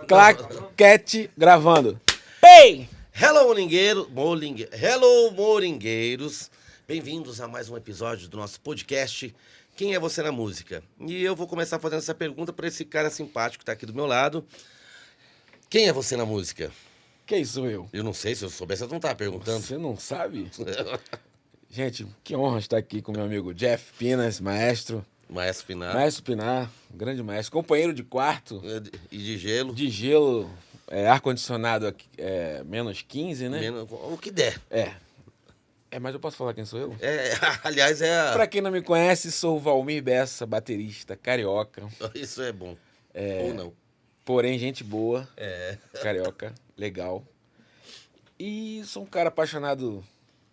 Claquete gravando. Ei! Hello, moringueiros. Bem-vindos a mais um episódio do nosso podcast Quem é Você na Música? E eu vou começar fazendo essa pergunta para esse cara simpático que tá aqui do meu lado. Quem é você na música? Quem sou eu? Eu não sei, se eu soubesse eu não tava perguntando. Você não sabe? Gente, que honra estar aqui com meu amigo Jeff Pinas, maestro. Maestro Pinar. Maestro Pinar, grande maestro. Companheiro de quarto. E de gelo. De gelo, ar-condicionado aqui, menos 15, né? O que der. Mas eu posso falar quem sou eu? Aliás, Pra quem não me conhece, sou o Valmir Bessa, baterista, carioca. Isso é bom. Ou não. Porém, gente boa. Carioca, legal. E sou um cara apaixonado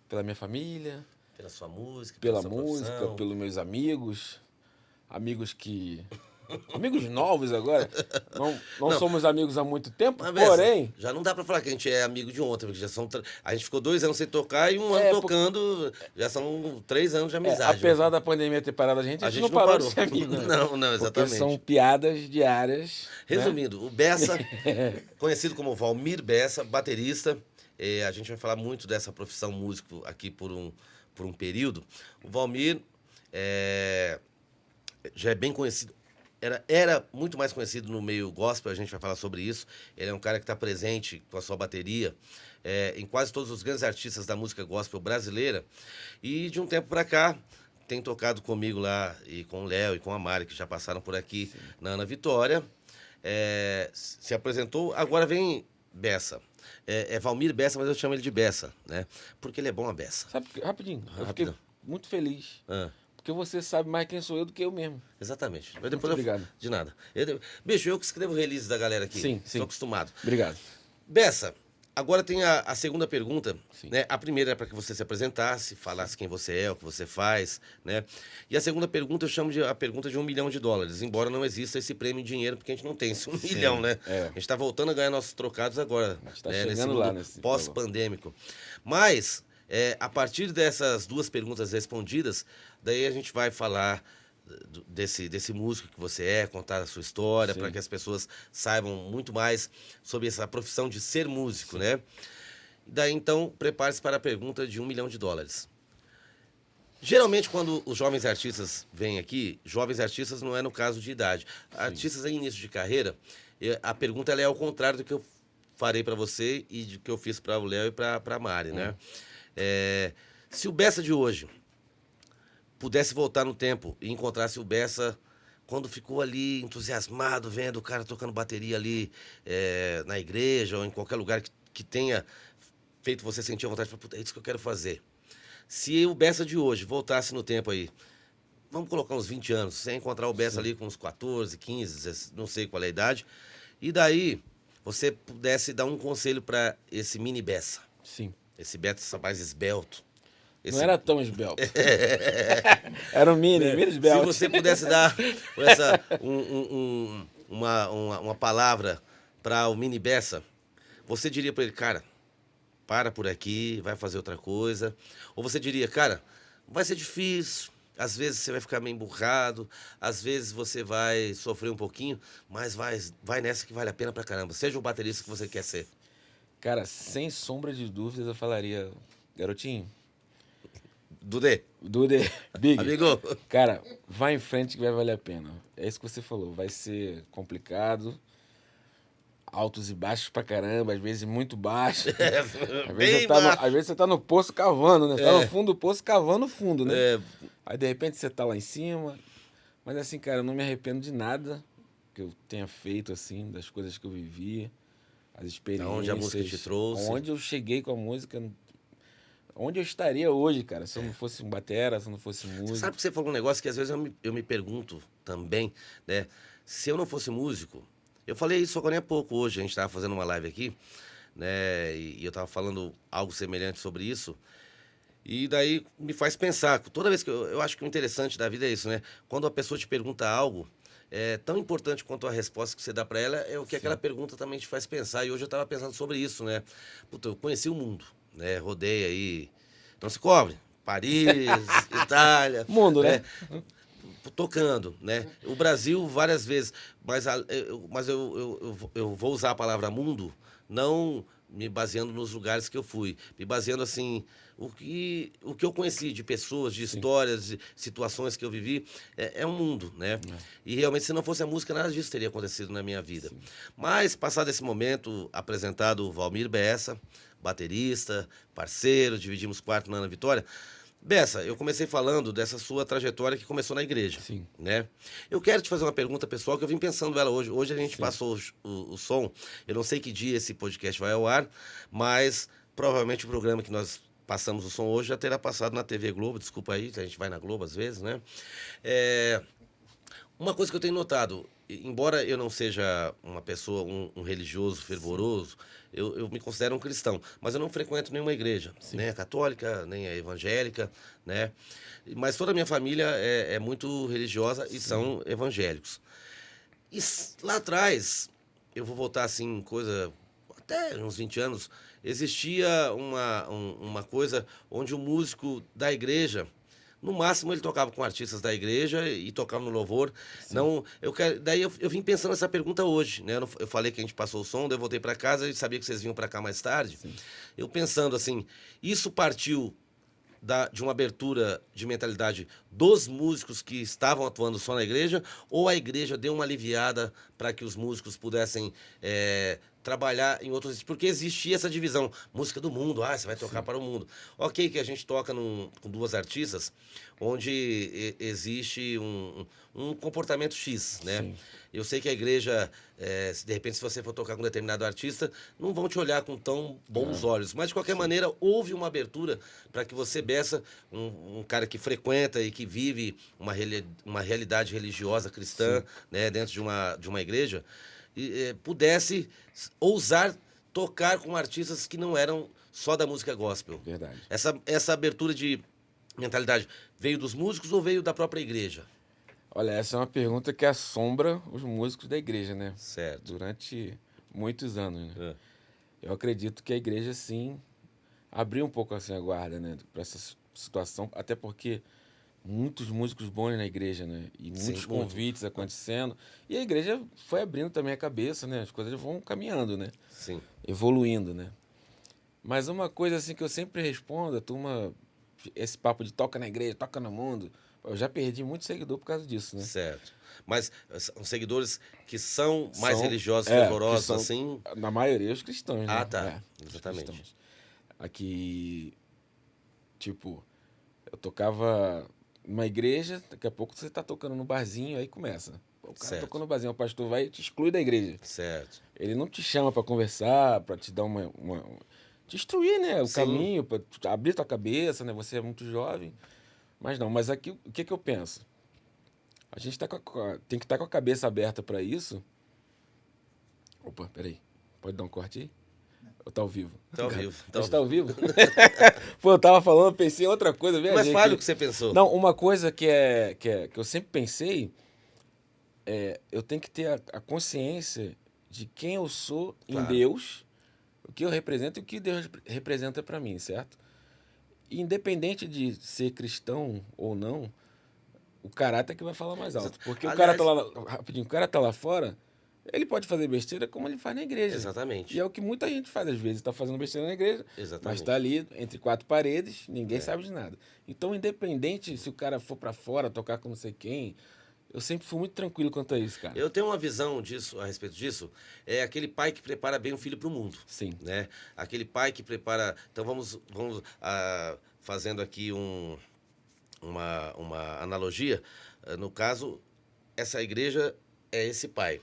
pela minha família. Pela sua música. Pela sua música, profissão. pelos meus amigos. Amigos novos agora. Não somos amigos há muito tempo, Mas, porém... já não dá pra falar que a gente é amigo de ontem, porque a gente ficou 2 anos sem tocar e um ano tocando, já são 3 anos de amizade. Apesar da pandemia ter parado a gente não parou de ser amigo. Né? Não, exatamente. Porque são piadas diárias. Resumindo, né? O Bessa, conhecido como Valmir Bessa, baterista, a gente vai falar muito dessa profissão músico aqui por um período. O Valmir já é bem conhecido, era muito mais conhecido no meio gospel, a gente vai falar sobre isso. Ele é um cara que está presente com a sua bateria em quase todos os grandes artistas da música gospel brasileira. E de um tempo para cá, tem tocado comigo lá, e com o Léo e com a Mari, que já passaram por aqui. Sim. Na Ana Vitória. Se apresentou, agora vem Bessa. É Valmir Bessa, mas eu chamo ele de Bessa, né? Porque ele é bom a beça. Sabe, rapidinho. Eu fiquei muito feliz. Porque você sabe mais quem sou eu do que eu mesmo. Exatamente. Muito obrigado. De nada. Bicho, eu que escrevo releases da galera aqui. Sim. Estou acostumado. Obrigado. Bessa, agora tem a segunda pergunta. Sim. Né? A primeira é para que você se apresentasse, falasse quem você é, o que você faz. Né? E a segunda pergunta eu chamo de a pergunta de $1 milhão, embora não exista esse prêmio em dinheiro, porque a gente não tem esse 1 milhão, né? A gente está voltando a ganhar nossos trocados agora. A gente está chegando lá nesse pós-pandêmico. Mas... a partir dessas 2 perguntas respondidas, daí a gente vai falar desse músico que você é, contar a sua história, para que as pessoas saibam muito mais sobre essa profissão de ser músico, né? Daí, então, prepare-se para a pergunta de $1 milhão. Geralmente, quando os jovens artistas vêm aqui, jovens artistas não é no caso de idade. Artistas em início de carreira, a pergunta ela é ao contrário do que eu farei para você e do que eu fiz para o Léo e para a Mari, né? Se o Bessa de hoje pudesse voltar no tempo e encontrasse o Bessa quando ficou ali entusiasmado, vendo o cara tocando bateria ali na igreja ou em qualquer lugar que tenha feito você sentir a vontade de falar, puta, é isso que eu quero fazer. Se o Bessa de hoje voltasse no tempo aí, vamos colocar uns 20 anos, você encontrar o Bessa ali com uns 14, 15, não sei qual é a idade, e daí você pudesse dar um conselho para esse mini Bessa. Sim. Esse Bessa mais esbelto. Não era tão esbelto. Era um mini esbelto. Se você pudesse dar uma palavra para o mini Bessa, você diria para ele, cara, para por aqui, vai fazer outra coisa. Ou você diria, cara, vai ser difícil, às vezes você vai ficar meio emburrado, às vezes você vai sofrer um pouquinho, mas vai nessa que vale a pena pra caramba. Seja o baterista que você quer ser. Cara, sem sombra de dúvidas, eu falaria, garotinho. Dudê, Big. Amigo. Cara, vai em frente que vai valer a pena. É isso que você falou, vai ser complicado, altos e baixos pra caramba, às vezes muito baixo. Às vezes você tá no poço cavando, né? Você tá no fundo do poço cavando fundo, né? Aí de repente você tá lá em cima. Mas assim, cara, eu não me arrependo de nada que eu tenha feito, assim, das coisas que eu vivi. As experiências. Onde a música te trouxe. Onde eu cheguei com a música. Onde eu estaria hoje, cara, se eu não fosse um batera, se eu não fosse músico. Você sabe que você falou um negócio que às vezes eu me pergunto também, né? Se eu não fosse músico, eu falei isso agora há pouco hoje, a gente estava fazendo uma live aqui, né? E eu estava falando algo semelhante sobre isso. E daí me faz pensar, toda vez que eu acho que o interessante da vida é isso, né? Quando a pessoa te pergunta algo, tão importante quanto a resposta que você dá para ela é o que aquela pergunta também te faz pensar. E hoje eu estava pensando sobre isso, né? Puta, eu conheci o mundo, né? Rodei aí, não se cobre, Paris, Itália. Mundo, né? tocando, né? O Brasil, várias vezes, mas eu vou usar a palavra mundo, não me baseando nos lugares que eu fui, me baseando, assim, o que eu conheci de pessoas, de histórias, de situações que eu vivi, é um mundo, né? E realmente, se não fosse a música, nada disso teria acontecido na minha vida. Sim. Mas, passado esse momento, apresentado o Valmir Bessa, baterista, parceiro, dividimos quarto na Ana Vitória. Bessa, eu comecei falando dessa sua trajetória que começou na igreja, Sim. né? Eu quero te fazer uma pergunta pessoal que eu vim pensando ela hoje. Hoje a gente passou o som, eu não sei que dia esse podcast vai ao ar, mas provavelmente o programa que nós passamos o som hoje já terá passado na TV Globo, desculpa aí, a gente vai na Globo às vezes, né? Uma coisa que eu tenho notado, embora eu não seja uma pessoa, um religioso fervoroso, eu me considero um cristão, mas eu não frequento nenhuma igreja, nem a católica, nem a evangélica, né? Mas toda a minha família é muito religiosa e são evangélicos. E lá atrás, eu vou voltar assim, coisa, até uns 20 anos, existia uma coisa onde o músico da igreja, no máximo ele tocava com artistas da igreja e tocava no louvor. Não, daí eu vim pensando nessa pergunta hoje, né? Eu falei que a gente passou o som, daí eu voltei para casa e sabia que vocês vinham para cá mais tarde. Sim. Eu pensando assim, isso partiu de uma abertura de mentalidade dos músicos que estavam atuando só na igreja, ou a igreja deu uma aliviada para que os músicos pudessem trabalhar em outros... Porque existia essa divisão, música do mundo, você vai tocar para o mundo. Ok que a gente toca com duas artistas, onde existe um comportamento X, né? Sim. Eu sei que a igreja, de repente, se você for tocar com um determinado artista, não vão te olhar com tão bons olhos. Mas, de qualquer maneira, houve uma abertura para que você, Bessa, um cara que frequenta e que vive uma realidade religiosa cristã, né, dentro de uma igreja, pudesse ousar tocar com artistas que não eram só da música gospel. Verdade. Essa abertura de mentalidade veio dos músicos ou veio da própria igreja? Olha, essa é uma pergunta que assombra os músicos da igreja, né? Certo. Durante muitos anos, né? É. Eu acredito que a igreja, sim, abriu um pouco assim a guarda, né? Para essa situação, até porque muitos músicos bons na igreja, né? E muitos convites acontecendo. E a igreja foi abrindo também a cabeça, né? As coisas vão caminhando, né? Sim. Evoluindo, né? Mas uma coisa assim que eu sempre respondo, a turma, esse papo de toca na igreja, toca no mundo, eu já perdi muito seguidor por causa disso, né? Certo. Mas são seguidores que são mais religiosos, que fervorosos, são, assim? na maioria, os cristãos, né? Tá. Exatamente. Cristãos. Aqui, tipo, eu tocava numa igreja, daqui a pouco você tá tocando no barzinho, aí começa. O cara tocou no barzinho, o pastor vai e te exclui da igreja. Certo. Ele não te chama para conversar, para te dar te instruir, né? O caminho, para abrir tua cabeça, né? Você é muito jovem. Mas não, mas aqui, o que eu penso? A gente tem que estar com a cabeça aberta para isso. Opa, peraí. Pode dar um corte aí? Ou tá ao vivo? Tá ao vivo. Tá ao vivo? Pô, eu tava falando, pensei em outra coisa. Mas fale o que você pensou. Não, uma coisa que eu sempre pensei eu tenho que ter a consciência de quem eu sou em Deus, o que eu represento e o que Deus representa para mim, certo? E independente de ser cristão ou não, o caráter é que vai falar mais alto. Porque o cara tá lá, rapidinho, o cara tá lá fora, ele pode fazer besteira como ele faz na igreja. Exatamente. E é o que muita gente faz às vezes, tá fazendo besteira na igreja, Exatamente. mas tá ali entre quatro paredes, ninguém sabe de nada. Então, independente se o cara for para fora, tocar com não sei quem, eu sempre fui muito tranquilo quanto a isso, cara. Eu tenho uma visão disso, a respeito disso, é aquele pai que prepara bem o filho para o mundo. Sim. Né? Aquele pai que prepara... Então, vamos fazendo aqui uma analogia. No caso, essa igreja é esse pai.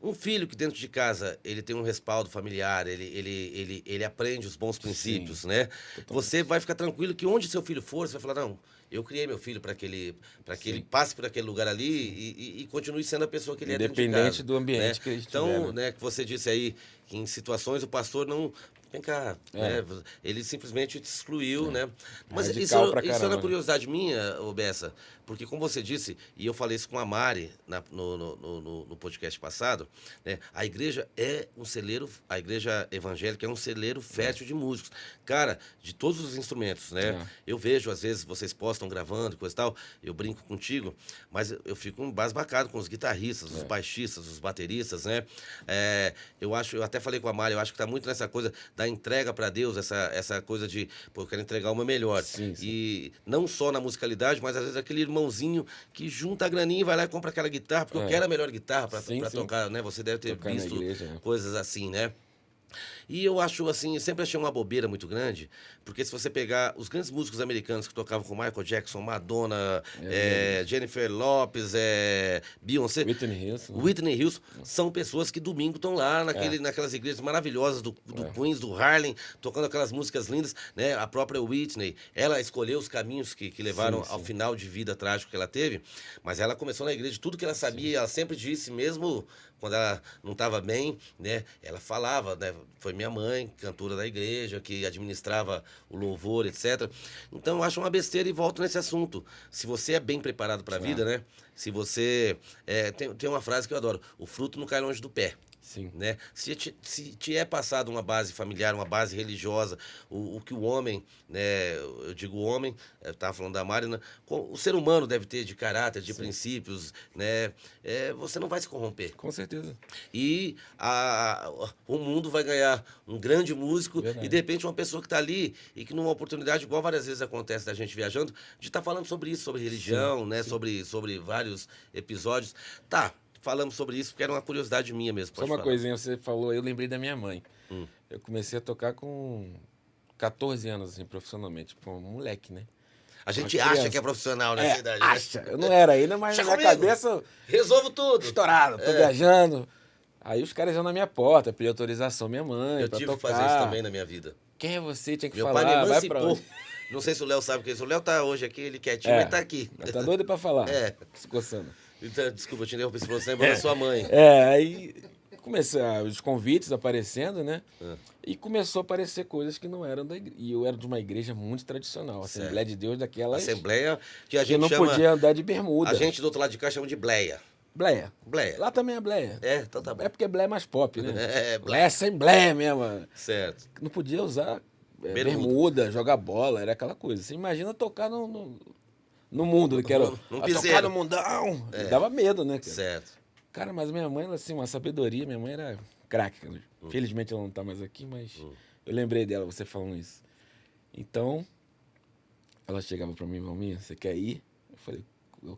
Um filho que dentro de casa ele tem um respaldo familiar, ele aprende os bons princípios, né? Totalmente. Você vai ficar tranquilo que onde seu filho for, você vai falar, não, eu criei meu filho para que ele passe por aquele lugar ali e continue sendo a pessoa que ele é dentro de casa. Independente do ambiente, né? Que ele estiver. Então, né, que você disse aí, que em situações o pastor não Vem cá, É. né? Ele simplesmente te excluiu, né? Mas Radical pra isso é uma caramba. curiosidade minha, ô Bessa, porque como você disse, e eu falei isso com a Mari no podcast passado, né? A igreja é um celeiro, a igreja evangélica é um celeiro fértil de músicos. Cara, de todos os instrumentos, né? É. Eu vejo, às vezes, vocês postam gravando e coisa e tal, eu brinco contigo, mas eu fico embasbacado com os guitarristas, os baixistas, os bateristas, né? Eu até falei com a Mari, eu acho que tá muito nessa coisa da entrega para Deus, essa coisa de, pô, eu quero entregar o meu melhor. Sim, sim. E não só na musicalidade, mas às vezes aquele irmãozinho que junta a graninha e vai lá e compra aquela guitarra, porque eu quero a melhor guitarra para Sim, sim. tocar, né? Você deve ter Tocar na visto igreja, né? coisas assim, né? E eu acho assim, sempre achei uma bobeira muito grande, porque se você pegar os grandes músicos americanos que tocavam com Michael Jackson, Madonna, Jennifer Lopez, Beyoncé, Whitney Houston. Né? Whitney Houston, são pessoas que domingo estão lá naquelas igrejas maravilhosas do Queens, do Harlem, tocando aquelas músicas lindas, né? A própria Whitney, ela escolheu os caminhos que levaram ao final de vida trágico que ela teve, mas ela começou na igreja, tudo que ela sabia, ela sempre disse, mesmo quando ela não estava bem, né? Ela falava, né? Foi minha mãe, cantora da igreja, que administrava o louvor, etc. Então eu acho uma besteira e volto nesse assunto. Se você é bem preparado para a vida, né? Se você... tem uma frase que eu adoro, o fruto não cai longe do pé. Sim. Né? Se te é passado uma base familiar, uma base religiosa, o que o homem, né, eu digo o homem, eu estava falando da Mari, né, o ser humano deve ter de caráter, de princípios, né, você não vai se corromper. Com certeza. E o mundo vai ganhar um grande músico Verdade. e, de repente, uma pessoa que está ali e que, numa oportunidade, igual várias vezes acontece da gente viajando, de estar falando sobre isso, sobre religião, né, sobre vários episódios. Tá. Falamos sobre isso porque era uma curiosidade minha mesmo. Só uma coisinha, você falou, eu lembrei da minha mãe. Eu comecei a tocar com 14 anos, assim, profissionalmente. Pô, moleque, né? A gente acha que é profissional nessa idade, né? Acha. Eu não era ainda, mas Deixa na minha comigo. cabeça... Resolvo tudo. Estourado, tô viajando. Aí os caras iam na minha porta, pedir autorização minha mãe Eu pra tive que tocar. fazer isso também na minha vida. Quem é você? Tinha que Meu falar, pai me vai pra emancipou. onde? Não sei se o Léo sabe o que é isso. O Léo tá hoje aqui, ele quietinho, mas tá aqui. Mas tá doido pra falar. Se coçando. Então, desculpa, eu te interrompi, você falou, você lembra da sua mãe. Aí comecei os convites aparecendo, né? E começou a aparecer coisas que não eram da igreja. E eu era de uma igreja muito tradicional, Assembleia de Deus daquelas... Assembleia que a que gente não chama... podia andar de bermuda. A gente do outro lado de cá chama de bleia. Bleia. Bleia. Lá também é bleia. Então tá bom. É porque bleia é mais pop, né? É, Bleia é assembleia mesmo. Certo. Não podia usar bermuda, jogar bola, era aquela coisa. Você imagina tocar no mundo, que era tocar no mundão. Dava medo, né, cara? Certo. Cara, mas minha mãe, assim, uma sabedoria, minha mãe era craque. Cara. Felizmente ela não tá mais aqui, mas eu lembrei dela, você falando isso. Então, ela chegava pra mim, Valminha, você quer ir? Eu falei,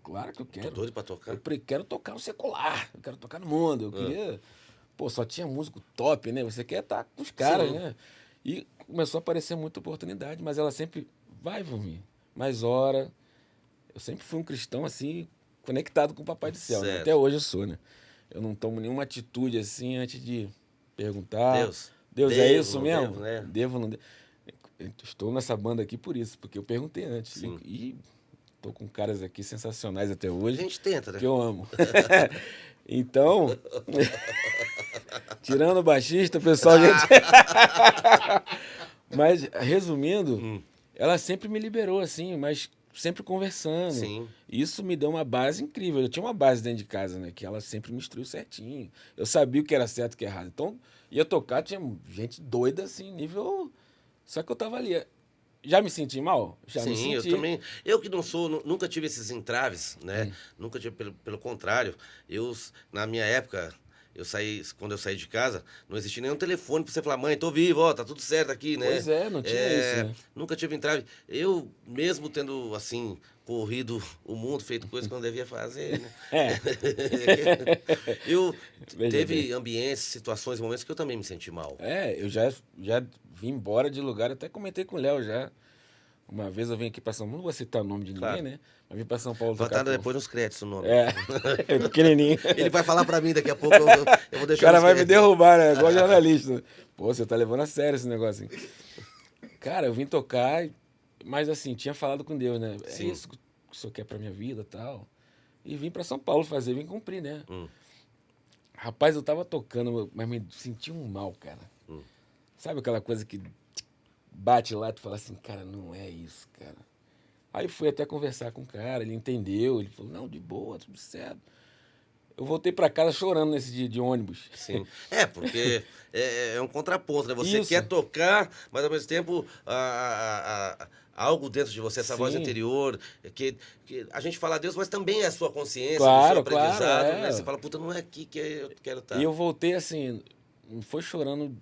claro que eu quero. Tô doido pra tocar. Eu quero tocar no secular, eu quero tocar no mundo, eu queria... Pô, só tinha músico top, né? Você quer estar com os caras, né? E começou a aparecer muita oportunidade, mas ela sempre, vai, Valminha, mais hora. Eu sempre fui um cristão, assim, conectado com o Papai do Céu, né? Até hoje eu sou, né? Eu não tomo nenhuma atitude, assim, antes de perguntar. Deus é isso mesmo? Devo, né? Devo, não devo? Eu estou nessa banda aqui por isso, porque eu perguntei antes. E tô com caras aqui sensacionais até hoje. A gente tenta, né? Que eu amo. Então, tirando o baixista, o pessoal... Mas, resumindo, ela sempre me liberou, assim, mas sempre conversando. Sim. Isso me deu uma base incrível. Eu tinha uma base dentro de casa, né? Que ela sempre me instruiu certinho. Eu sabia o que era certo e o que era errado. Então, ia tocar, tinha gente doida, assim, nível... Só que eu tava ali. Já me senti mal? Já me senti. Eu também. Eu que não sou, nunca tive esses entraves, né? Nunca tive, pelo contrário. Na minha época, quando eu saí de casa, não existia nenhum telefone pra você falar, mãe, tô vivo, ó, tá tudo certo aqui, né? Pois é, não tinha isso, né? Nunca tive entrave. Eu, mesmo tendo, assim, corrido o mundo, feito coisas que eu não devia fazer, né? Teve ambientes, situações, momentos que eu também me senti mal. Eu já vim embora de lugar, até comentei com o Léo já. Uma vez eu vim aqui pra São Paulo, não vou citar o nome de ninguém, né? Mas vim pra São Paulo. Vai estar depois nos créditos o nome. Pequenininho. Ele vai falar pra mim daqui a pouco, eu vou deixar. O cara vai me derrubar, né? Igual jornalista. Pô, você tá levando a sério esse negócio. Cara, eu vim tocar, mas assim, tinha falado com Deus, né? É isso que o senhor quer pra minha vida e tal. E vim pra São Paulo vim cumprir, né? Rapaz, eu tava tocando, mas me senti um mal, cara. Sabe aquela coisa que bate lá e tu fala assim, cara, não é isso, cara. Aí fui até conversar com o cara, ele entendeu, ele falou, não, de boa, tudo certo. Eu voltei pra casa chorando nesse dia de ônibus. Sim. Porque é um contraponto, né? Você Isso. quer tocar, mas ao mesmo tempo algo dentro de você, essa voz Sim. interior, que a gente fala a Deus, mas também é a sua consciência, o Claro, seu aprendizado, claro, né? Você fala, puta, não é aqui que eu quero estar. E eu voltei assim, não foi chorando.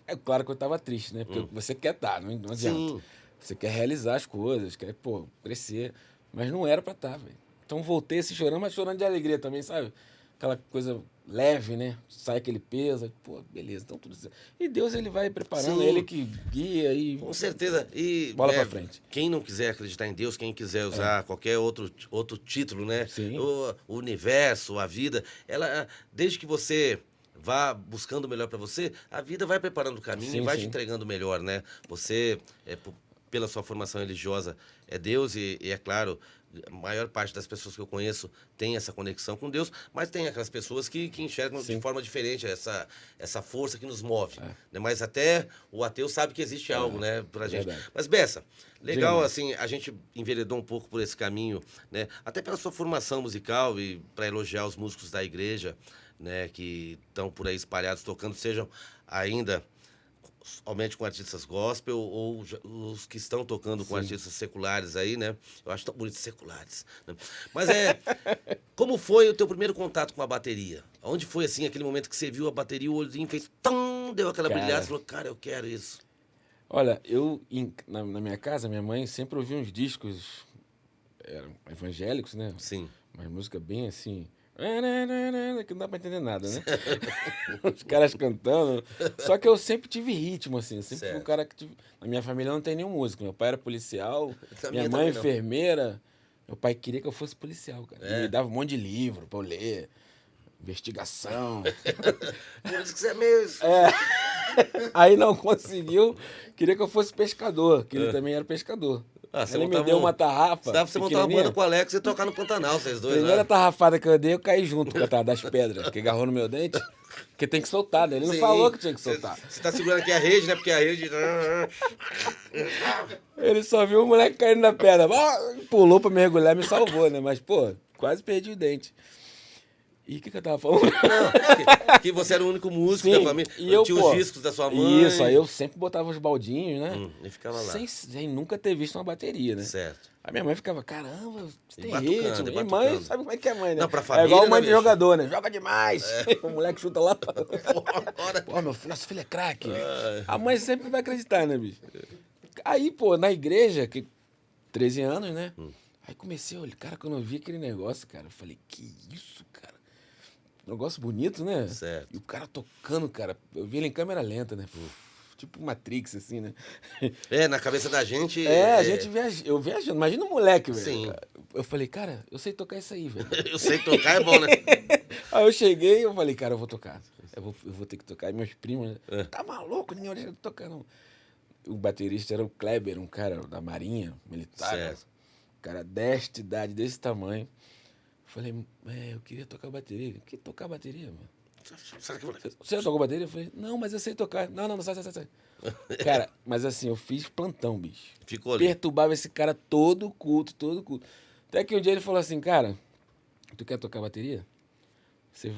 É claro que eu tava triste, né? Porque você quer estar, não adianta. Sim. Você quer realizar as coisas, quer, pô, crescer. Mas não era pra estar, velho. Então voltei assim chorando, mas chorando de alegria também, sabe? Aquela coisa leve, né? Sai aquele peso, pô, beleza, então tudo certo. E Deus, ele vai preparando, Sim. ele que guia e... Com certeza. E bola pra frente. quem não quiser acreditar em Deus, quem quiser usar qualquer outro título, né? Sim. O universo, a vida, ela, desde que você vá buscando o melhor para você, a vida vai preparando o caminho Sim, e vai sim. te entregando o melhor, né? Você, pela sua formação religiosa, é Deus e é claro, a maior parte das pessoas que eu conheço tem essa conexão com Deus, mas tem aquelas pessoas que enxergam de Sim. forma diferente essa força que nos move. Né? Mas até o ateu sabe que existe algo, né, pra gente. Verdade. Mas, Bessa, legal, Diga, assim, a gente enveredou um pouco por esse caminho, né? Até pela sua formação musical e para elogiar os músicos da igreja, né, que estão por aí espalhados tocando, sejam ainda somente com artistas gospel ou os que estão tocando com artistas seculares aí, né? Eu acho tão bonito seculares. Né? Mas como foi o teu primeiro contato com a bateria? Onde foi, assim, aquele momento que você viu a bateria, o olhinho fez tum, deu aquela Cara. brilhada e falou, cara, eu quero isso. Olha, eu, na minha casa, minha mãe sempre ouvia uns discos evangélicos, né? Sim. Uma música bem assim... que não dá pra entender nada, né? Os caras cantando. Só que eu sempre tive ritmo, assim. Eu sempre fui um cara que tive... Na minha família não tem nenhum músico. Meu pai era policial, minha mãe enfermeira. Meu pai queria que eu fosse policial, cara. Ele me dava um monte de livro pra eu ler. Investigação. Por isso que você é meio... Aí não conseguiu. Queria que eu fosse pescador, que ele também era pescador. Ele me deu uma tarrafa. Dá pra você montar uma banda com o Alex e tocar no Pantanal, vocês dois. Primeira tarrafada que eu dei, eu caí junto com a tarrafa das pedras, que agarrou no meu dente. Porque tem que soltar, né? Ele não falou que tinha que soltar. Você tá segurando aqui a rede, né? Porque a rede... Ele só viu o moleque caindo na pedra. Pulou pra mergulhar e me salvou, né? Mas, pô, quase perdi o dente. E o que eu tava falando? Não, que você era o único músico da família. E eu, tinha os discos da sua mãe. Isso, aí eu sempre botava os baldinhos, né? E ficava lá. Sem nunca ter visto uma bateria, né? Certo. A minha mãe ficava, caramba, você tem batucando, ritmo. E mãe, sabe como é que é mãe, né? Não, pra família, é igual mãe né, de bicho? jogador, né? Joga demais. O moleque chuta lá. Bora. Pô, nosso filho é craque. A mãe sempre vai acreditar, né, bicho? Aí, pô, na igreja, que 13 anos, né? Aí comecei a olhar, cara, quando eu vi aquele negócio, cara, eu falei, que isso, cara? Negócio bonito, né? Certo. E o cara tocando, cara, eu vi ele em câmera lenta, né? Tipo Matrix, assim, né? Na cabeça da gente... a gente eu viajando. Imagina um moleque, velho. Sim. Eu falei, cara, eu sei tocar isso aí, velho. Eu sei tocar, é bom, né? Aí eu cheguei e eu falei, cara, eu vou tocar. Eu vou ter que tocar. E meus primos, né? Tá maluco? Ninguém vai tocar, não. O baterista era o Kleber, um cara da Marinha, militar. Certo. Um cara desta idade, desse tamanho. Falei, eu queria tocar bateria. Que tocar bateria, mano? Você já tocou bateria? Eu falei, não, mas eu sei tocar. Não, sai. Cara, mas assim, eu fiz plantão, bicho. Ficou ali. Perturbava esse cara todo culto. Até que um dia ele falou assim, cara, tu quer tocar bateria? Você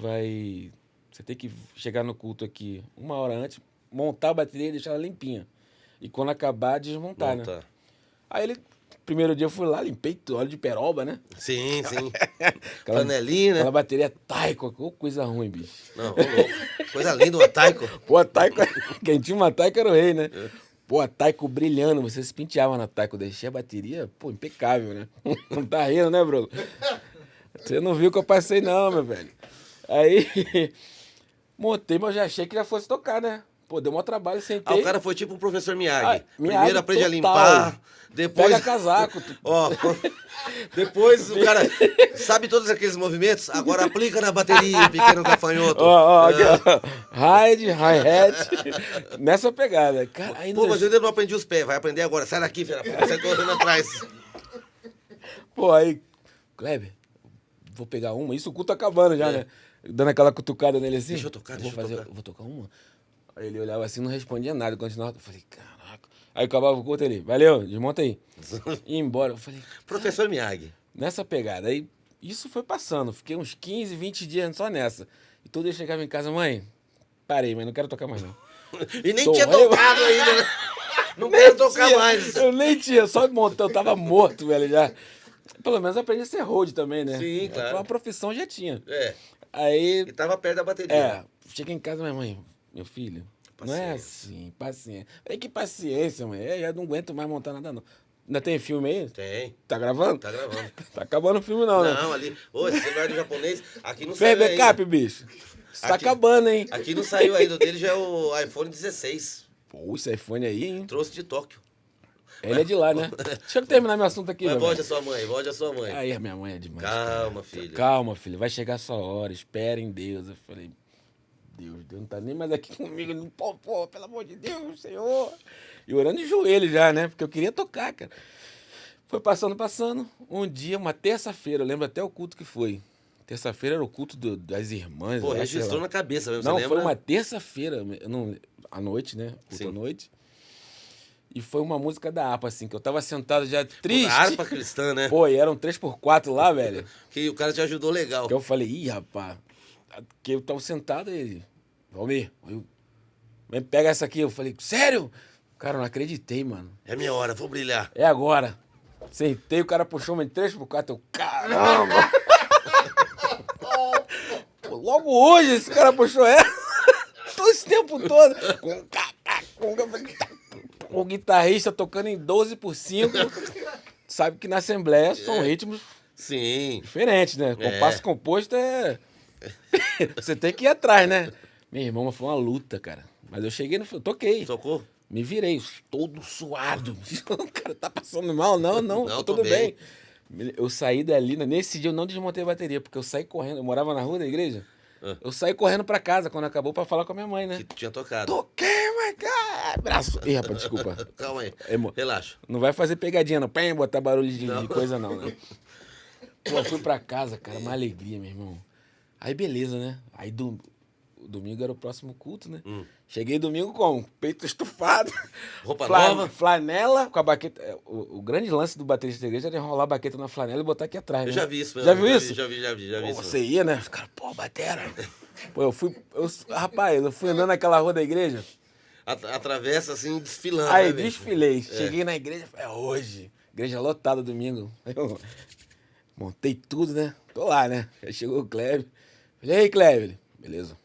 tem que chegar no culto aqui 1 hora antes, montar a bateria e deixar ela limpinha. E quando acabar, desmontar, né? Aí ele... Primeiro dia eu fui lá, limpei óleo de peroba, né? Sim. Panelinha, né? Aquela bateria taiko, coisa ruim, bicho. Não, louco. Coisa linda, uma taiko. Pô, a taiko, quem tinha uma taiko era o rei, né? Pô, a taiko brilhando, você se penteava na taiko, deixei a bateria, pô, impecável, né? Não tá rindo, né, Bruno? Você não viu que eu passei não, meu velho. Aí, montei, mas eu já achei que já fosse tocar, né? Pô, deu maior trabalho, sentei. O cara foi tipo o professor Miyagi. Miyagi Primeiro aprende total. a limpar, depois... Pega casaco. Depois o cara sabe todos aqueles movimentos, agora aplica na bateria, pequeno gafanhoto. Hi-hat, nessa pegada. Cara, ainda... Pô, mas eu ainda não aprendi os pés, vai aprender agora. Sai daqui, filha, sai correndo atrás. Pô, aí, Kleber, vou pegar uma. Isso o culto acabando já, né? Dando aquela cutucada nele assim. Deixa eu tocar. Vou tocar uma. Aí ele olhava assim, não respondia nada, continuava. Eu falei, caraca. Aí acabava o culto, ele, valeu, desmonta aí. E ia embora. Eu falei, Professor Miyagi. nessa pegada. Aí isso foi passando, fiquei uns 15, 20 dias só nessa. E todo dia eu chegava em casa, mãe, parei, mas não quero tocar mais não. E nem tinha tocado ainda, né? Não quero tocar mais. Eu nem tinha, só montando, eu tava morto, velho, já. Pelo menos aprendi a ser road também, né? Sim, claro. Uma profissão já tinha. É. Aí, E tava perto da bateria. é, cheguei em casa, minha mãe, meu filho, não é assim, paciência. Falei, que paciência, mãe, eu já não aguento mais montar nada não. Ainda tem filme aí? Tem. Tá gravando? Tá gravando. Tá acabando o filme não, né? Não, ali. Ô, esse celular do japonês, aqui não Fez saiu backup, ainda. bicho. Isso tá Aqui- acabando, hein? Aqui não saiu ainda. O dele já é o iPhone 16. Pô, esse iPhone aí, hein? Trouxe de Tóquio. Ele é de lá, né? Deixa eu terminar meu assunto aqui, Mas meu volte velho. a sua mãe, volte a sua mãe. Aí a minha mãe é demais. Calma, cara. filho. Calma, filho. Vai chegar a sua hora. Espera em Deus. Eu falei, Deus não tá nem mais aqui comigo. Não, pô, pelo amor de Deus, Senhor. E orando de joelho já, né? Porque eu queria tocar, cara. Foi passando. Um dia, uma terça-feira, eu lembro até o culto que foi. Terça-feira era o culto das irmãs. Pô, eu acho, sei registrou lá. na cabeça mesmo, Não, você lembra? foi uma terça-feira, eu não, à noite, né? Culto Sim. à noite. E foi uma música da APA, assim, que eu tava sentado já triste. A harpa cristã, né? Pô, e eram 3x4 lá, velho. Que o cara te ajudou legal. Que eu falei, ih, rapaz. Que eu tava sentado e Valmir, vem pega essa aqui. Eu falei, sério? Cara, eu não acreditei, mano. É minha hora, vou brilhar. É agora. Sentei, o cara puxou uma em 3x4. Eu, caramba! Pô, logo hoje esse cara puxou ela. Todo esse tempo todo. Com o guitarrista tocando em 12/5. Sabe que na Assembleia são ritmos Sim. diferentes, né? Compasso composto é... Você tem que ir atrás, né? Meu irmão, foi uma luta, cara. Mas eu cheguei, toquei. Tocou? Me virei, todo suado. O cara tá passando mal? Não, Não, tô tudo bem. bem. Eu saí dali, nesse dia eu não desmontei a bateria, porque eu saí correndo, eu morava na rua da igreja, eu saí correndo pra casa quando acabou pra falar com a minha mãe, né? Que tinha tocado. Toquei, mas cara, abraço. Ih, rapaz, desculpa. Calma aí. Emo- Relaxa. Não vai fazer pegadinha, não. Pém, botar barulho de Não. coisa, não, né? Pô, eu fui pra casa, cara, uma alegria, meu irmão. Aí, beleza, né? Aí, o domingo era o próximo culto, né? Cheguei domingo com peito estufado. Roupa nova? Flanela com a baqueta. O grande lance do baterista da igreja era enrolar a baqueta na flanela e botar aqui atrás, Eu né? já vi isso. Já viu isso? Já vi Pô, isso. você ia, né? Os caras, pô, batera. Pô, rapaz, eu fui andando naquela rua da igreja. Atravessa assim, desfilando. Aí, né, velho? desfilei. Cheguei na igreja, falei, é hoje. Igreja lotada domingo. Aí eu montei tudo, né? Tô lá, né? Aí chegou o Kleber. Falei, e aí, Kleber? Beleza.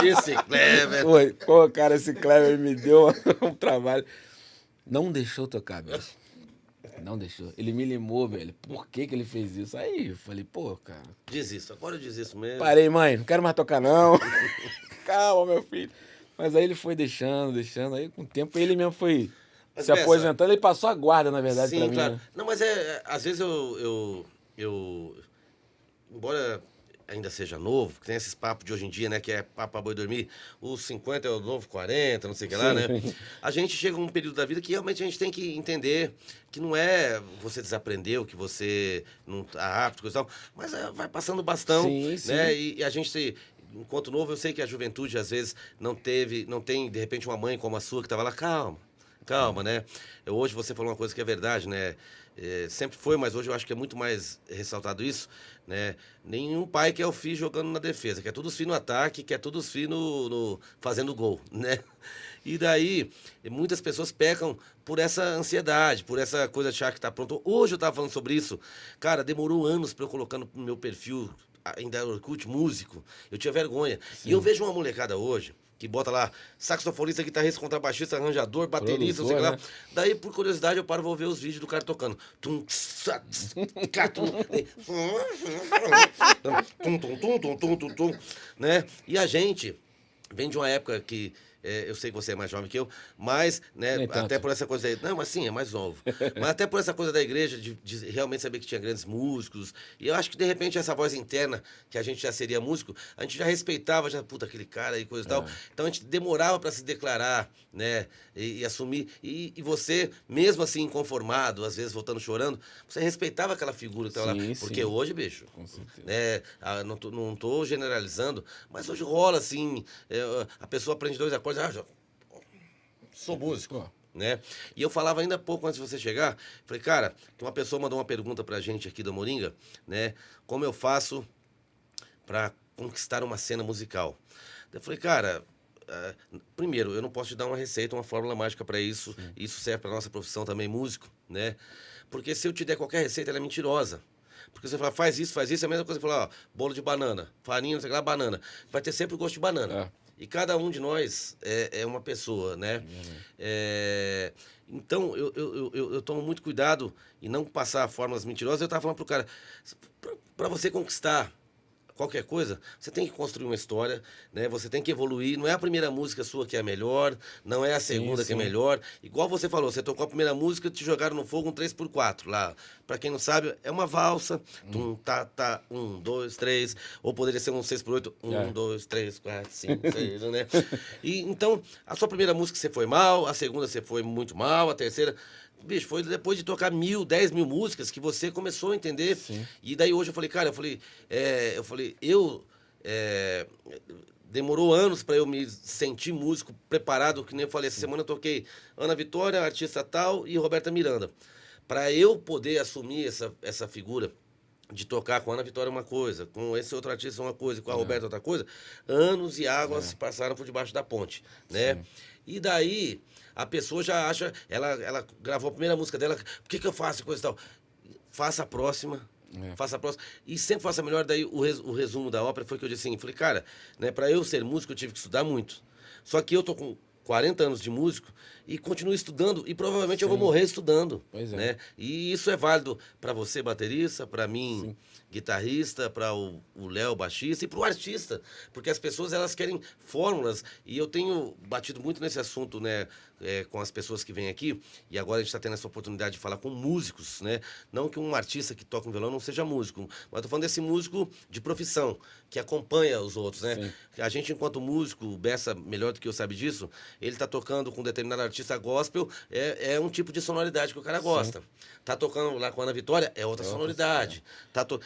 Esse Kleber. Pô, cara, esse Kleber me deu um trabalho. Não deixou tocar, velho. Não deixou. Ele me limou, velho. Por que ele fez isso? Aí eu falei, pô, cara. Desisto. Agora eu desisto mesmo. Parei, mãe. Não quero mais tocar, não. Calma, meu filho. Mas aí ele foi deixando. Aí com o tempo ele mesmo foi Mas se pensa- aposentando. Ele passou a guarda, na verdade, Sim, pra mim. claro. Né? Não, mas às vezes embora ainda seja novo, que tem esses papos de hoje em dia, né, que é papo pra boi dormir, os 50 é o novo 40, não sei o que lá, né? Sim. A gente chega num período da vida que realmente a gente tem que entender que não é você desaprendeu, que você não tá apto, coisa e tal, mas vai passando o bastão, Sim, sim. né? E a gente... Enquanto novo, eu sei que a juventude, às vezes, não tem, de repente, uma mãe como a sua que estava lá, calma, né? Hoje você falou uma coisa que é verdade, né? Sempre foi, mas hoje eu acho que é muito mais ressaltado isso, né? Nenhum pai quer o filho jogando na defesa, quer todos os filhos no ataque, quer todos os filhos fazendo gol, né? E daí, muitas pessoas pecam por essa ansiedade, por essa coisa de achar que tá pronto. Hoje eu tava falando sobre isso. Cara, demorou anos para eu colocar no meu perfil, ainda Orkut, músico. Eu tinha vergonha. Sim. E eu vejo uma molecada hoje que bota lá saxofonista, guitarrista, contrabaixista, arranjador, baterista, não sei o que lá. Né? Daí, por curiosidade, eu paro e vou ver os vídeos do cara tocando. Né? E a gente vem de uma época que eu sei que você é mais jovem que eu, mas, né, até por essa coisa aí. Não, mas sim, é mais novo. Mas até por essa coisa da igreja, de realmente saber que tinha grandes músicos. E eu acho que, de repente, essa voz interna, que a gente já seria músico, a gente já respeitava, já, puta, aquele cara e coisa e tal. Então a gente demorava para se declarar, né, e assumir. E você, mesmo assim, inconformado, às vezes voltando chorando, você respeitava aquela figura que estava lá. Porque hoje, bicho, né, não tô generalizando, mas hoje rola assim, a pessoa aprende 2 acordes, já sou músico, né? E eu falava ainda há pouco antes de você chegar, falei, cara, que uma pessoa mandou uma pergunta pra gente aqui da Moringa, né? Como eu faço pra conquistar uma cena musical? Eu falei, cara, primeiro, eu não posso te dar uma receita, uma fórmula mágica para isso. Isso serve para nossa profissão também, músico, né? Porque se eu te der qualquer receita, ela é mentirosa. Porque você fala, faz isso, é a mesma coisa que falar, ó, bolo de banana, farinha, não sei lá, banana. Vai ter sempre o gosto de banana. E cada um de nós é uma pessoa, né? Então, eu tomo muito cuidado em não passar fórmulas mentirosas. Eu estava falando pro cara, para você conquistar qualquer coisa, você tem que construir uma história, né? Você tem que evoluir. Não é a primeira música sua que é a melhor, não é a segunda que é melhor. Igual você falou, você tocou a primeira música, te jogaram no fogo um 3x4 lá. Pra quem não sabe, é uma valsa. Tum, tá, tá, 1, 2, 3. Ou poderia ser um 6x8. 1, 2, 3, 4, 5, 6, né? E então, a sua primeira música você foi mal, a segunda você foi muito mal, a terceira. Bicho, foi depois de tocar 1.000, 10.000 músicas que você começou a entender. E daí hoje eu falei, cara, demorou anos para eu me sentir músico preparado, que nem eu falei, essa semana eu toquei Ana Vitória, artista tal, e Roberta Miranda. Para eu poder assumir essa figura de tocar com a Ana Vitória uma coisa, com esse outro artista uma coisa, com a Roberta outra coisa, anos e águas passaram por debaixo da ponte, né? E daí a pessoa já acha, ela gravou a primeira música dela, por que eu faço coisa e tal? Faça a próxima. Faça a próxima. E sempre faça melhor. Daí o resumo da ópera foi que eu disse assim, falei, cara, né, para eu ser músico eu tive que estudar muito. Só que eu tô com 40 anos de músico e continuo estudando e provavelmente eu vou morrer estudando, né? E isso é válido para você, baterista, para mim, guitarrista, para o Léo, baixista, e para o artista, porque as pessoas elas querem fórmulas e eu tenho batido muito nesse assunto, né, com as pessoas que vêm aqui, e agora a gente está tendo essa oportunidade de falar com músicos, né? Não que um artista que toca um violão não seja músico, mas estou falando desse músico de profissão, que acompanha os outros, né? A gente, enquanto músico, o Bessa, melhor do que eu sabe disso, ele está tocando com um determinado artista gospel, é um tipo de sonoridade que o cara gosta. Tá tocando lá com a Ana Vitória, é outra sonoridade.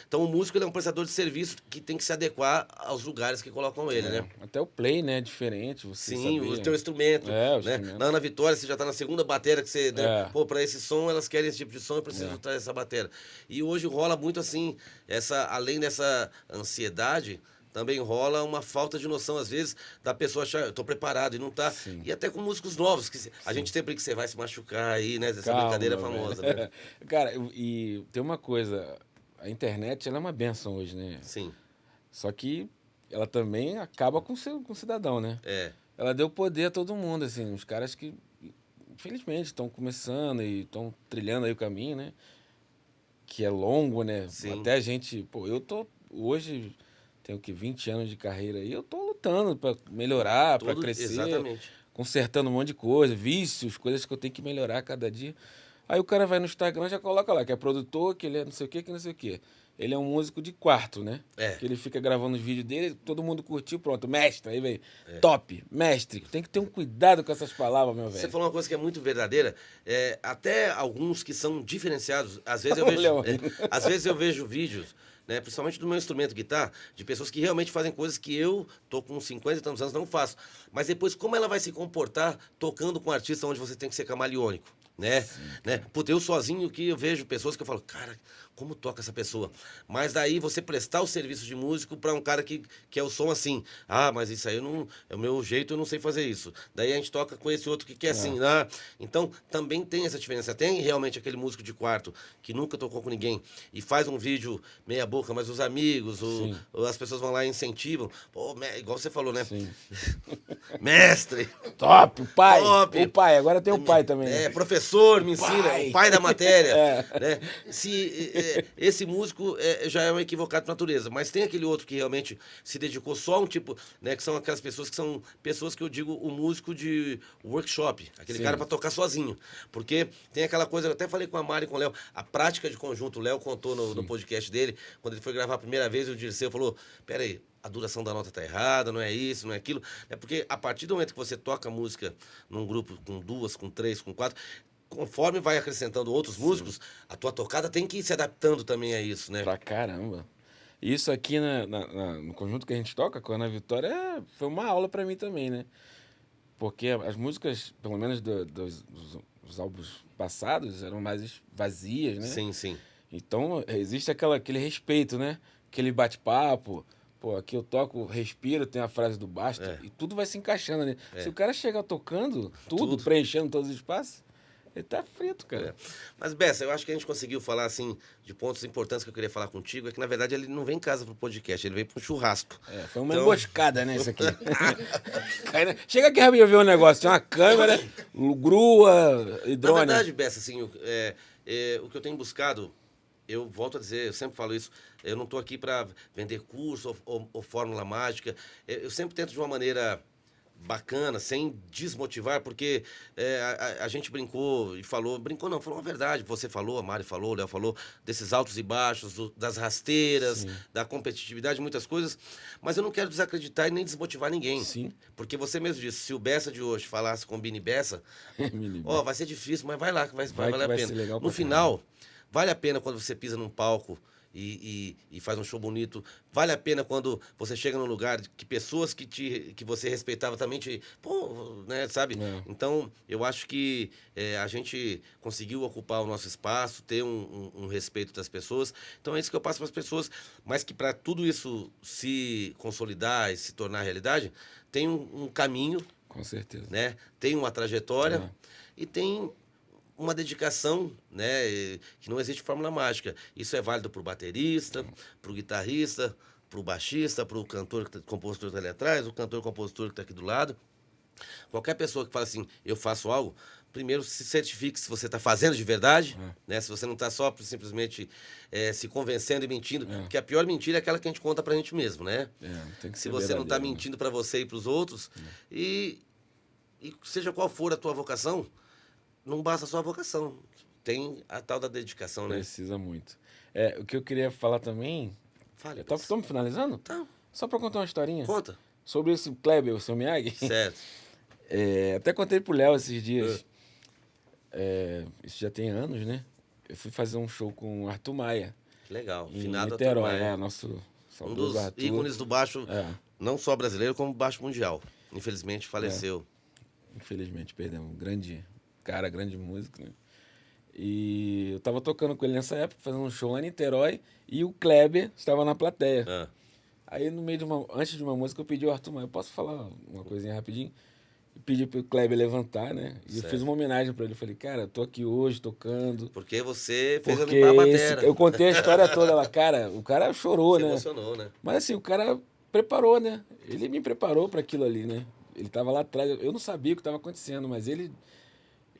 Então o músico ele é um prestador de serviço que tem que se adequar aos lugares que colocam ele, né? Até o play, né, é diferente. Você Sim, saber. o teu instrumento. O né? instrumento. Na Ana Vitória, você já tá na segunda bateria que você. Né? Pô, pra esse som, elas querem esse tipo de som, eu preciso trazer essa bateria. E hoje rola muito assim, além dessa ansiedade, também rola uma falta de noção, às vezes, da pessoa achar, eu tô preparado e não tá. E até com músicos novos, que a gente tem que você vai se machucar aí, né? Essa brincadeira famosa, né? Cara, e tem uma coisa, a internet, ela é uma benção hoje, né? Sim. Só que ela também acaba com o cidadão, né? Ela deu poder a todo mundo, assim, os caras que, infelizmente, estão começando e estão trilhando aí o caminho, né? Que é longo, né? Até a gente, pô, eu tô hoje... Tenho 20 anos de carreira aí, eu tô lutando para melhorar, para crescer, consertando um monte de coisa, vícios, coisas que eu tenho que melhorar cada dia. Aí o cara vai no Instagram e já coloca lá que é produtor, que ele é não sei o que não sei o quê. Ele é um músico de quarto, né? Que ele fica gravando os vídeos dele, todo mundo curtiu, pronto, mestre, aí vem, top, mestre. Tem que ter um cuidado com essas palavras, meu velho. Você falou uma coisa que é muito verdadeira, até alguns que são diferenciados, às vezes eu vejo vídeos, né, principalmente do meu instrumento guitarra, de pessoas que realmente fazem coisas que eu tô com 50 e tantos anos não faço. Mas depois, como ela vai se comportar tocando com um artista onde você tem que ser camaleônico? Né? Puta, eu sozinho que eu vejo pessoas que eu falo, cara, como toca essa pessoa? Mas daí você prestar o serviço de músico para um cara que é o som assim. Ah, mas isso aí não é o meu jeito, eu não sei fazer isso. Daí a gente toca com esse outro que quer assim. Então também tem essa diferença. Tem realmente aquele músico de quarto que nunca tocou com ninguém e faz um vídeo meia boca, mas os amigos, as pessoas vão lá e incentivam. Pô, igual você falou, né? mestre. Top, o pai. Top. O pai, agora tem o pai também. É, professor, me ensina, o pai da matéria. Né? Esse músico já é um equivocado de natureza, mas tem aquele outro que realmente se dedicou só a um tipo, né? Que são aquelas pessoas que eu digo o músico de workshop, aquele cara para tocar sozinho. Porque tem aquela coisa, eu até falei com a Mari e com o Léo, a prática de conjunto, o Léo contou no podcast dele, quando ele foi gravar a primeira vez, o Dirceu falou, peraí, a duração da nota tá errada, não é isso, não é aquilo. É porque a partir do momento que você toca música num grupo com 2, com 3, com 4, conforme vai acrescentando outros músicos, a tua tocada tem que ir se adaptando também a isso, né? Pra caramba. Isso aqui no conjunto que a gente toca, com a Ana Vitória, foi uma aula pra mim também, né? Porque as músicas, pelo menos dos álbuns passados, eram mais vazias, né? Sim, sim. Então, existe aquele respeito, né? Aquele bate-papo. Pô, aqui eu toco, respiro, tem a frase do basta, e tudo vai se encaixando, né? Se o cara chegar tocando tudo, preenchendo todos os espaços, ele tá frito, cara. Mas, Bessa, eu acho que a gente conseguiu falar, assim, de pontos importantes que eu queria falar contigo, é que, na verdade, ele não vem em casa pro podcast, ele veio pro churrasco. Foi uma emboscada, né, isso aqui. Chega aqui, Rabinho, ver um negócio, tem uma câmera, grua e drone. Na verdade, Bessa, assim, o que eu tenho buscado, eu volto a dizer, eu sempre falo isso, eu não estou aqui para vender curso ou fórmula mágica. Eu sempre tento de uma maneira bacana, sem desmotivar, porque a gente brincou e falou, falou uma verdade. Você falou, a Mari falou, o Léo falou, desses altos e baixos, das rasteiras, sim, da competitividade, muitas coisas. Mas eu não quero desacreditar e nem desmotivar ninguém. Sim. Porque você mesmo disse, se o Bessa de hoje falasse com o Bini Bessa, vai ser difícil, mas vai lá, que vai valer a pena. No final, vale a pena quando você pisa num palco e faz um show bonito. Vale a pena quando você chega num lugar que pessoas que você respeitava também né, sabe? Então, eu acho que a gente conseguiu ocupar o nosso espaço, ter um respeito das pessoas. Então, é isso que eu passo para as pessoas. Mas que para tudo isso se consolidar e se tornar realidade, tem um caminho. Com certeza. Né? Tem uma trajetória e tem uma dedicação, né, que não existe fórmula mágica. Isso é válido para o baterista, para o guitarrista, para o baixista, para o cantor, compositor que está ali atrás, o cantor, compositor que está aqui do lado. Qualquer pessoa que fala assim, eu faço algo, primeiro se certifique se você está fazendo de verdade, né, se você não está só simplesmente se convencendo e mentindo, porque a pior mentira é aquela que a gente conta para a gente mesmo, né? Tem que ser se você não está mentindo para você e para os outros, e seja qual for a tua vocação, não basta só a vocação, tem a tal da dedicação, né? Precisa muito. O que eu queria falar também... Fale. Estamos finalizando? Tá. Só para contar uma historinha. Conta. Sobre esse Kleber, o seu Miyagi. Certo. Até contei pro Léo esses dias. Isso já tem anos, né? Eu fui fazer um show com o Arthur Maia. Legal. Em Finado Niterói, Arthur Maia. Nosso um dos Arthur. ícones do baixo, não só brasileiro, como baixo mundial. Infelizmente, faleceu. Infelizmente, perdemos. Um grande cara, grande músico, né? E eu tava tocando com ele nessa época, fazendo um show lá em Niterói, e o Kleber estava na plateia. Aí, no meio antes de uma música, eu pedi ao Arthur Maia, eu posso falar uma coisinha rapidinho? E pedi pro Kleber levantar, né? E eu fiz uma homenagem pra ele. Eu falei, cara, eu tô aqui hoje tocando. Porque você fez eu limpar a bateria. Eu contei a história toda lá, cara. O cara chorou, né? Se emocionou, né? Mas assim, o cara preparou, né? Ele me preparou pra aquilo ali, né? Ele tava lá atrás. Eu não sabia o que estava acontecendo, mas ele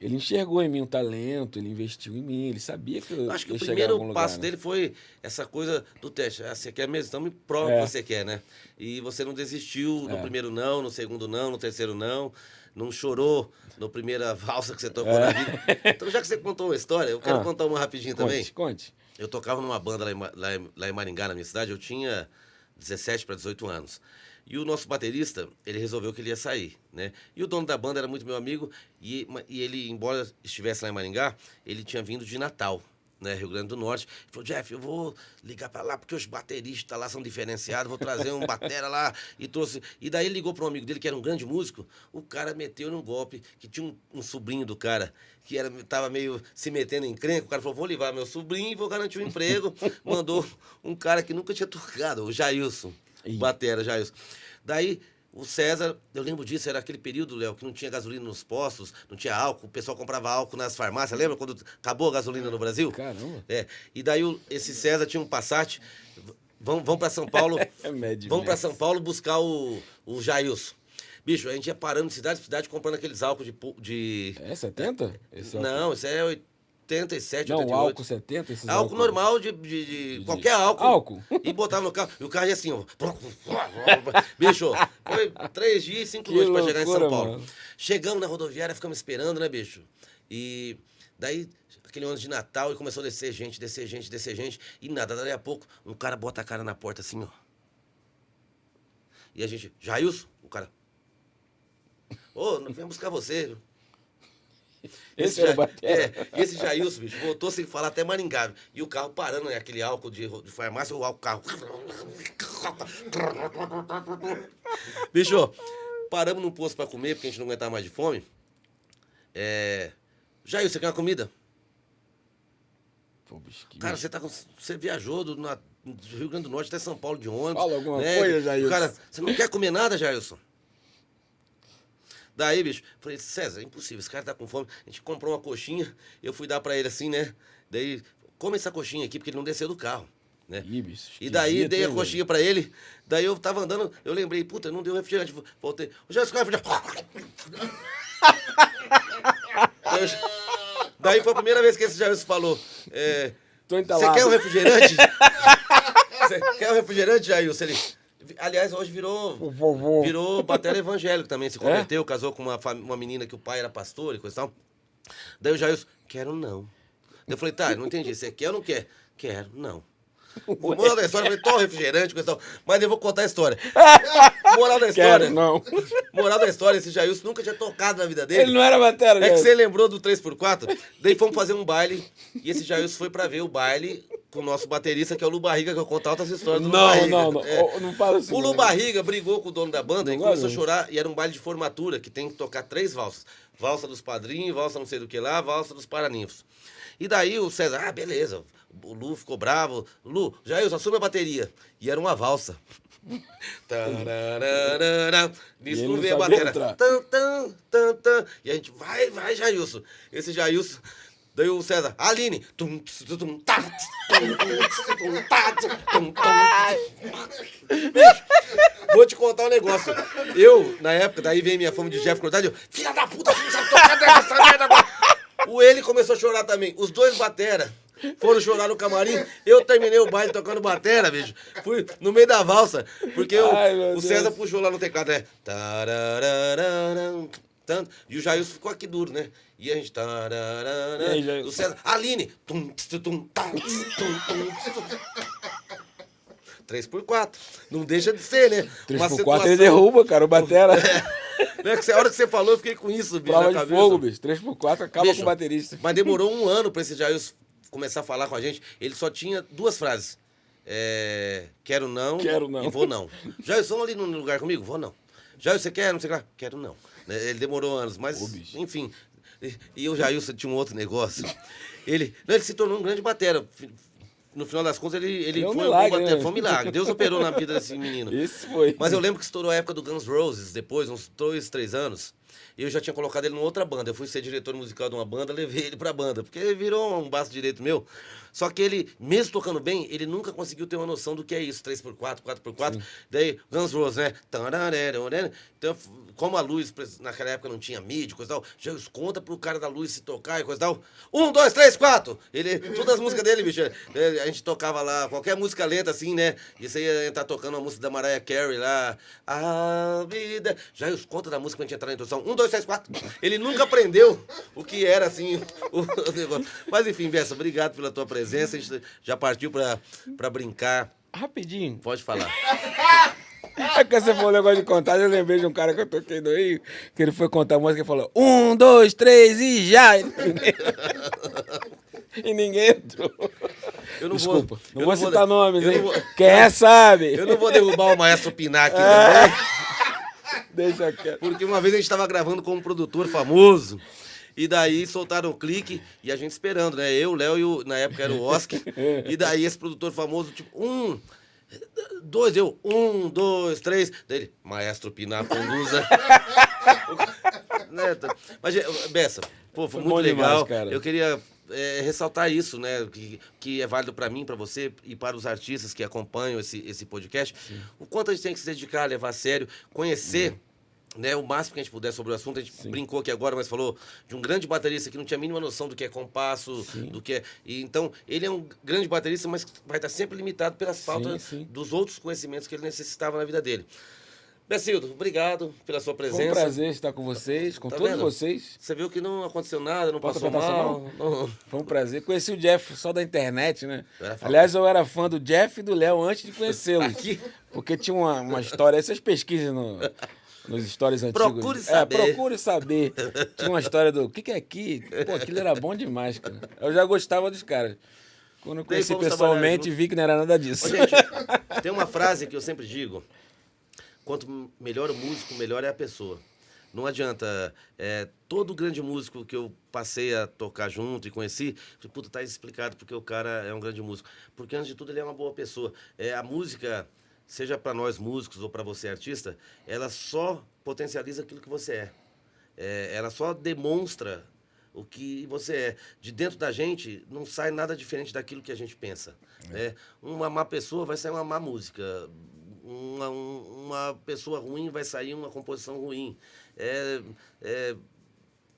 enxergou em mim um talento, ele investiu em mim, ele sabia que eu acho que ia o chegar primeiro em algum lugar, passo né? dele foi essa coisa do teste. Você quer mesmo? Então me prova o que você quer, né? E você não desistiu no primeiro não, no segundo não, no terceiro não chorou na primeira valsa que você tocou na vida. Então, já que você contou uma história, eu quero contar uma rapidinho também. Conte. Eu tocava numa banda lá em Maringá, na minha cidade, eu tinha 17 para 18 anos. E o nosso baterista, ele resolveu que ele ia sair, né? E o dono da banda era muito meu amigo, e ele, embora estivesse lá em Maringá, ele tinha vindo de Natal, né, Rio Grande do Norte. Ele falou, Jeff, eu vou ligar pra lá, porque os bateristas lá são diferenciados, vou trazer um batera lá, e trouxe... E daí ele ligou para um amigo dele, que era um grande músico, o cara meteu num golpe, que tinha um sobrinho do cara, que tava meio se metendo em encrenca, o cara falou, vou levar meu sobrinho e vou garantir um emprego. Mandou um cara que nunca tinha tocado, o Jailson. Batera, Jailson. Daí, o César, eu lembro disso, era aquele período, Léo, que não tinha gasolina nos postos, não tinha álcool, o pessoal comprava álcool nas farmácias, lembra quando acabou a gasolina no Brasil? Caramba. E daí esse César tinha um Passat, vamos para São Paulo, vamos para São Paulo buscar o Jailson. Bicho, a gente ia parando de cidade em cidade comprando aqueles álcool de... É 70? Esse álcool? Não, isso é 87, Não, 88. álcool 70? Esses Álcool normal de qualquer álcool. Álcool? E botava no carro. E o carro ia assim, ó. Bicho, foi 3 dias e 5 noites pra chegar em São Paulo. Mano. Chegamos na rodoviária, ficamos esperando, né, bicho? E daí, aquele ônibus de Natal, e começou a descer gente, descer gente, descer gente. E nada, daí a pouco, um cara bota a cara na porta assim, ó. E a gente, Jailson, o cara. Ô, nós viemos buscar você. Esse era o batera. Esse Jailson, bicho, voltou sem falar até Maringá. E o carro parando, né? Aquele álcool de farmácia, o carro. Bicho, paramos num posto pra comer, porque a gente não aguentava mais de fome. Jailson, você quer uma comida? Pô, bicho, que Cara, bicho. você viajou do Rio Grande do Norte até São Paulo de ônibus. Fala alguma né? coisa, Jailson. Cara, você não quer comer nada, Jailson? Daí, bicho, falei, César, é impossível, esse cara tá com fome. A gente comprou uma coxinha, eu fui dar pra ele assim, né? Daí, come essa coxinha aqui, porque ele não desceu do carro, né? Ih, bicho, E daí, esquisito, dei a hein, coxinha pra ele, daí eu tava andando, eu lembrei, puta, não deu refrigerante. Voltei, o Jailson, quer refrigerante? Daí foi a primeira vez que esse Jailson falou, Tô você entalado. quer um refrigerante? Você quer um refrigerante, Jailson? Ele... Aliás, hoje virou batera evangélico também. Se converteu, casou com uma menina que o pai era pastor e coisa e tal. Daí o Jailson, quero não. Daí eu falei, tá, não entendi. Você quer ou não quer? Quero, não. Moral da história, eu falei, toma refrigerante, coisa e tal. Mas eu vou contar a história. Moral da história. Quero, não. Moral da história, esse Jailson nunca tinha tocado na vida dele. Ele não era batera, É que Jailson. você lembrou do 3x4? Daí fomos fazer um baile. E esse Jailson foi pra ver o baile com o nosso baterista, que é o Lu Barriga, que eu conto altas histórias do Lu Barriga. Não. Não fala assim. O Lu não. Barriga brigou com o dono da banda e Não começou a vai, chorar. E era um baile de formatura, que tem que tocar 3 valsas. Valsa dos padrinhos, valsa não sei do que lá, valsa dos paraninfos. E daí o César, beleza. O Lu ficou bravo. Lu, Jailson, assume a bateria. E era uma valsa. Tarararara. Nisso ele não não veio a sabia bateria. entrar. Tan, tan, tan, tan. E a gente, vai, Jailson. Esse Jailson... Daí o César, Aline. Tum, tum, tum, tá, tum, tum, tum, tá, tum, tum. Bicho, vou te contar um negócio. Eu, na época, daí veio minha fama de Jeff Cordade, eu, filha da puta, você não sabe tocar dessa merda agora. O ele começou a chorar também. Os dois batera foram chorar no camarim. Eu terminei o baile tocando batera, bicho. Fui no meio da valsa. Porque o César puxou lá no teclado, né? Tararararam, tanto. E o Jailson ficou aqui duro, né? E a gente. E aí, Jailson? O César. Aline! Tum, tum, tum, tá, tum, tum. 3x4. Não deixa de ser, né? 3x4 ele derruba, cara, o batera. Né, que a hora que você falou, eu fiquei com isso, bicho. Prova na de cabeça. fogo, bicho. 3x4 acaba Bicho, com o baterista. Mas demorou 1 ano pra esse Jailson começar a falar com a gente. Ele só tinha 2 frases. Quero não e vou não. Jailson, ali no lugar comigo? Vou não. Jailson, você quer? Não sei o que lá. Quero não. Ele demorou anos, mas, enfim. E o Jailson tinha um outro negócio. Ele se tornou um grande batera. No final das contas, ele É um foi milagre, um bom batera. né? Foi um milagre. Deus operou na vida desse menino. Isso foi. Mas eu lembro que estourou a época do Guns N' Roses, depois, uns 2, 3 anos. E eu já tinha colocado ele numa outra banda. Eu fui ser diretor musical de uma banda, levei ele pra banda. Porque ele virou um braço direito meu. Só que ele, mesmo tocando bem, ele nunca conseguiu ter uma noção do que é isso. 3x4, 4x4. Sim. Daí, Guns N' Roses, né? Então, como a luz, naquela época não tinha mídia, coisa e tal, já conta pro cara da luz se tocar e coisa e tal. 1, 2, 3, 4! Todas as músicas dele, bicho. A gente tocava lá, qualquer música lenta assim, né? E você ia estar tocando uma música da Mariah Carey lá. A vida. Já os conta da música pra gente entrar na introdução. 1, 2, 3, 4. Ele nunca aprendeu o que era assim o negócio. Mas enfim, Bessa, obrigado pela tua presença. A gente já partiu pra brincar. Rapidinho. Pode falar. É que você falou um negócio de contagem, eu lembrei de um cara que eu toquei no Rio, que ele foi contar a música e falou 1, 2, 3 e já! E ninguém entrou. Desculpa, não vou citar nomes, hein? Quem é sabe. Eu não vou derrubar o maestro Pinac também. Deixa quieto. Porque uma vez a gente estava gravando com um produtor famoso. E daí soltaram o clique e a gente esperando, né? Eu, o Léo e na época era o Oscar. E daí esse produtor famoso, tipo, 1, 2, 1, 2, 3. Daí ele, maestro Pinar conduza. Né? Mas, Bessa, pô, foi muito legal. Demais, cara. Eu queria ressaltar isso, né? Que é válido para mim, para você e para os artistas que acompanham esse podcast. Sim. O quanto a gente tem que se dedicar, levar a sério, conhecer né, o máximo que a gente puder sobre o assunto. A gente brincou aqui agora, mas falou de um grande baterista que não tinha a mínima noção do que é compasso, do que é... E, então, ele é um grande baterista, mas vai estar sempre limitado pelas faltas dos outros conhecimentos que ele necessitava na vida dele. Becildo, obrigado pela sua presença. Foi um prazer estar com vocês, com todos vocês. Você viu que não aconteceu nada, não passou mal. Não. Foi um prazer. Conheci o Jeff só da internet, né? Aliás, eu era fã do Jeff e do Léo antes de conhecê-los. Porque tinha uma história, essas pesquisas nos stories antigos. Procure saber. Procure saber. Tinha uma história do, o que é aqui? Pô, aquilo era bom demais, cara. Eu já gostava dos caras. Quando eu conheci pessoalmente, vi que não era nada disso. Ô, gente, tem uma frase que eu sempre digo. Quanto melhor o músico, melhor é a pessoa. Não adianta. Todo grande músico que eu passei a tocar junto e conheci, puta, tá explicado porque o cara é um grande músico. Porque, antes de tudo, ele é uma boa pessoa. A música, seja para nós músicos ou para você artista, ela só potencializa aquilo que você é. Ela só demonstra o que você é. De dentro da gente, não sai nada diferente daquilo que a gente pensa. Uma má pessoa vai sair uma má música. Uma pessoa ruim vai sair uma composição ruim.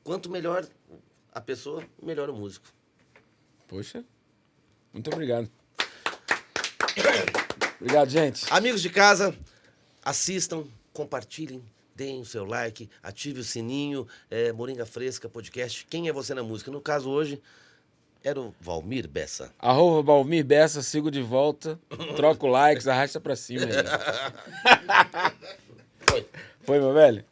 Quanto melhor a pessoa, melhor o músico. Poxa, muito obrigado. Obrigado, gente. Amigos de casa, assistam, compartilhem, deem o seu like, ative o sininho. Moringa Fresca Podcast. Quem é você na música? No caso hoje, era o Valmir Bessa. @Valmir Bessa, sigo de volta. Troco likes, arrasta pra cima aí. Foi. Foi, meu velho?